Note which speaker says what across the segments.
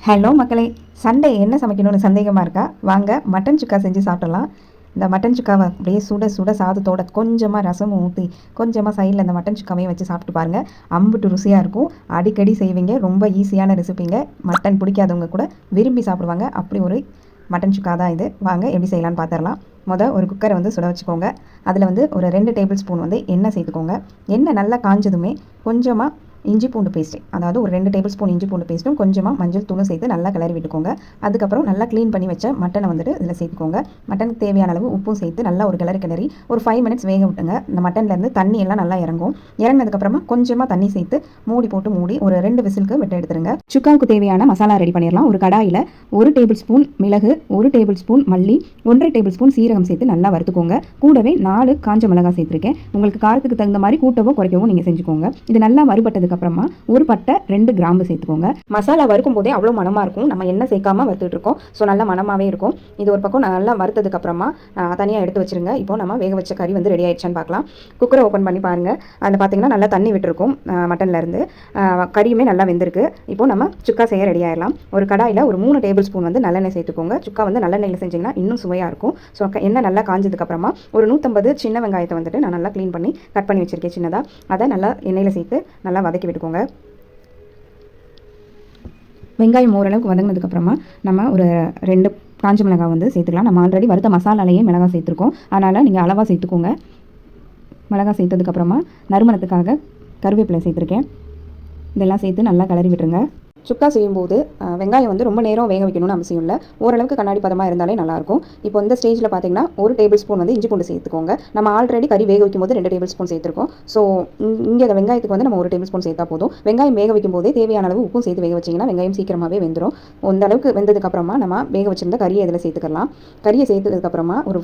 Speaker 1: Hello மக்களே, Sunday என்ன சமைக்கணும்னு சந்தேகமாக இருக்கா? வாங்க மட்டன் சுக்கா செஞ்சு சாப்பிடலாம். இந்த மட்டன் சுக்காவை அப்படியே சுட சுட சாதத்தோட கொஞ்சமாக ரசம் ஊற்றி கொஞ்சமாக சைடில் இந்த மட்டன் சுக்காவையும் வச்சு சாப்பிட்டு பாருங்கள். அம்புட்டு ருசியாக இருக்கும். அடிக்கடி செய்வீங்க. ரொம்ப ஈஸியான ரெசிபிங்க. மட்டன் பிடிக்காதவங்க கூட விரும்பி சாப்பிடுவாங்க. அப்படி ஒரு மட்டன் சுக்கா தான் இது. வாங்க எப்படி செய்யலான்னு பார்த்துடலாம். ஒரு குக்கரை வந்து சுட வச்சுக்கோங்க. அதில் வந்து ஒரு 2 டேபிள் ஸ்பூன் வந்து எண்ணெய் சேர்த்துக்கோங்க. எண்ணெய் நல்லா காஞ்சதுமே கொஞ்சமாக இஞ்சி பூண்டு பேஸ்ட்டு, அதாவது ஒரு 2 டேபிள் ஸ்பூன் இஞ்சி பூண்டு பேஸ்ட்டும் கொஞ்சமாக மஞ்சள் தூளும் சேர்த்து நல்லா கிளறி விட்டுக்கோங்க. அதுக்கப்புறம் நல்லா க்ளீன் பண்ணி வச்ச மட்டனை வந்துட்டு இதில் சேர்த்துக்கோங்க. மட்டனுக்கு தேவையான அளவு உப்பும் சேர்த்து நல்லா ஒரு கிளறி ஒரு 5 மினிட்ஸ் வேக விட்டுங்க. இந்த மட்டன்லேருந்து தண்ணி எல்லாம் நல்லா இறங்கும். இறங்கினதுக்கப்புறமா கொஞ்சமாக தண்ணி சேர்த்து மூடி ஒரு 2 விசிலுக்கு விட்டு எடுத்துருங்க. சுக்காவுக்கு தேவையான மசாலா ரெடி பண்ணிடலாம். ஒரு கடாயில் 1 டேபிள் ஸ்பூன் மிளகு, 1 டேபிள் ஸ்பூன் மல்லி, 1 டேபிள் ஸ்பூன் சீரகம் சேர்த்து நல்லா வறுத்துக்கோங்க. கூடவே 4 காஞ்ச மிளகாய் சேர்த்துருக்கேன். உங்களுக்கு காரத்துக்கு தகுந்த மாதிரி கூட்டவோ குறைக்கவோ நீங்கள் செஞ்சுக்கோங்க. இது நல்லா வறுபட்டது அப்புறமா ஒரு பட்டை 2 கிராம்பு சேர்த்துக்கோங்க. மசாலா வறுக்கும் போதே அவ்வளோ மனமாக இருக்கும். நம்ம எண்ணெய் சேர்க்காம வறுத்துட்டு இருக்கோம். ஸோ நல்லா மனமாகவே இருக்கும். இது ஒரு பக்கம் நல்லா வறுத்ததுக்கு அப்புறமா தனியாக எடுத்து வச்சிருங்க. இப்போ நம்ம வேக வச்ச கறி வந்து ரெடி ஆயிடுச்சான்னு பார்க்கலாம். குக்கரை ஓப்பன் பண்ணி பாருங்கள். அதில் பார்த்தீங்கன்னா நல்லா தண்ணி விட்டுருக்கும். மட்டன்லேருந்து கறியுமே நல்லா வெந்திருக்கு. இப்போ நம்ம சுக்கா செய்ய ரெடி ஆயிடலாம். ஒரு கடாயில் ஒரு 3 டேபிள் ஸ்பூன் வந்து நல்லெண்ணெய் சேர்த்துக்கோங்க. சுக்கா வந்து நல்லெண்ணெயில் செஞ்சிங்கன்னா இன்னும் சுவையாக இருக்கும். ஸோ எண்ணெய் நல்லா காஞ்சதுக்கப்புறமா ஒரு 150 சின்ன வெங்காயத்தை வந்துட்டு நான் நல்லா க்ளீன் பண்ணி கட் பண்ணி வச்சிருக்கேன் சின்னதாக. அதை நல்லா எண்ணெயில் சேர்த்து நல்லா வதக்கி விட்டுக்கோங்க. வெங்காயம் ஓரளவுக்கு வதங்கினதுக்கப்புறமா நம்ம ஒரு 2 காஞ்ச மிளகாய் வந்து சேர்த்துக்கலாம். நம்ம ஆல்ரெடி வறுத்த மசாலாலேயே மிளகாய் சேர்த்துருக்கோம். அதனால் நீங்கள் அளவாக சேர்த்துக்கோங்க. மிளகாய் சேர்த்ததுக்கப்புறமா நறுமணத்துக்காக கருவேப்பிலை சேர்த்துருக்கேன். இதெல்லாம் சேர்த்து நல்லா கிளறி விட்டுருங்க. சுக்கா செய்யும்போது வெங்காயம் வந்து ரொம்ப நேரம் வேக வைக்கணும்னு அவசியம் இல்லை. ஓரளவுக்கு கண்ணாடி பதமாக இருந்தாலே நல்லாயிருக்கும். இப்போ இந்த ஸ்டேஜில் பார்த்தீங்கன்னா 1 டேபிள் ஸ்பூன் வந்து இஞ்சி பூண்டு சேர்த்துக்கோங்க. நம்ம ஆல்ரெடி கறி வேக வைக்கும் போது 2 டேபிள் ஸ்பூன் சேர்த்துருக்கோம். ஸோ இங்கே வெங்காயத்துக்கு வந்து நம்ம 1 டேபிள் ஸ்பூன் சேர்த்தா போதும். வெங்காயம் வேக வைக்கும் போதே தேவையான அளவு உப்பும் சேர்த்து வேக வச்சிங்கன்னா வெங்காயம் சீக்கிரமாகவே வெந்துடும். அந்த அளவுக்கு வெந்ததுக்கப்புறமா நம்ம வேக வச்சிருந்த கறியை இதில் சேர்த்துக்கலாம். கறியை சேர்த்ததுக்கப்புறமா ஒரு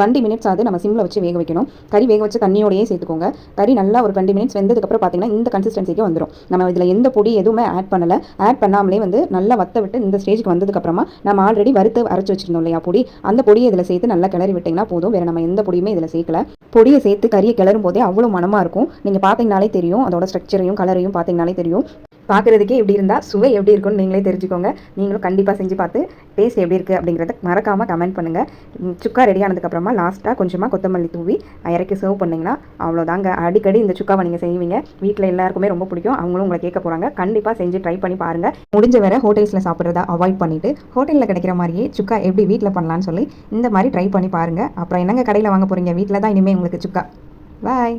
Speaker 1: 20 மினிட்ஸ் ஆகுது நம்ம சிம்மில் வச்சு வேக வைக்கணும். கறி வேக வச்சு தண்ணியோடையே சேர்த்துக்கோங்க. கறி நல்லா ஒரு 20 மினிட்ஸ் வெந்ததுக்கப்புறம் பார்த்தீங்கன்னா இந்த கன்சிஸ்டன்சிக்கு வந்துடும். நம்ம இதில் எந்த பொடி எதுவுமே ஆட் பண்ணலை. ஆட் பண்ணாமலே வந்து நல்லா வத்த விட்டு இந்த ஸ்டேஜுக்கு வந்ததுக்கப்புறமா நம்ம ஆல்ரெடி வறுத்து அரைச்சி வச்சிருந்தோம் இல்லையா பொடி, அந்த பொடியை இதில் சேர்த்து நல்லா கிளறி விட்டிங்கன்னா போதும். வேறு நம்ம எந்த பொடியுமே இதில் சேர்க்கல. பொடியை சேர்த்து கறியை கிளறும் போதே அவ்வளோ மனமாக இருக்கும். நீங்கள் பார்த்தீங்கனாலே தெரியும். அதோட ஸ்ட்ரக்சரையும் கலரையும் பார்த்தீங்கனாலே தெரியும். பார்க்குறதுக்கே எப்படி இருந்தால் சுவை எப்படி இருக்குன்னு நீங்களே தெரிஞ்சுக்கோங்க. நீங்களும் கண்டிப்பாக செஞ்சு பார்த்து டேஸ்ட் எப்படி இருக்குது அப்படிங்கிறத மறக்காமல் கமெண்ட் பண்ணுங்கள். சுக்கா ரெடி ஆனதுக்கப்புறமா லாஸ்ட்டாக கொஞ்சமாக கொத்தமல்லி தூவி இறக்கி சர்வ் பண்ணிங்கன்னா அவ்வளோதாங்க. அடிக்கடி இந்த சுக்காவை நீங்கள் செய்வீங்க. வீட்டில் எல்லாருக்குமே ரொம்ப பிடிக்கும். அவங்களும் உங்களை கேட்க போகிறாங்க. கண்டிப்பாக செஞ்சு ட்ரை பண்ணி பாருங்கள். முடிஞ்ச வரை ஹோட்டல்ஸில் சாப்பிட்றத அவாய்ட் பண்ணிவிட்டு ஹோட்டலில் கிடைக்கிற மாதிரியே சுக்கா எப்படி வீட்டில் பண்ணலான்னு சொல்லி இந்த மாதிரி ட்ரை பண்ணி பாருங்கள். அப்புறம் என்னங்க கடையில் வாங்க போகிறீங்க? வீட்டில் தான் இனிமேல் உங்களுக்கு சுக்கா. பாய்.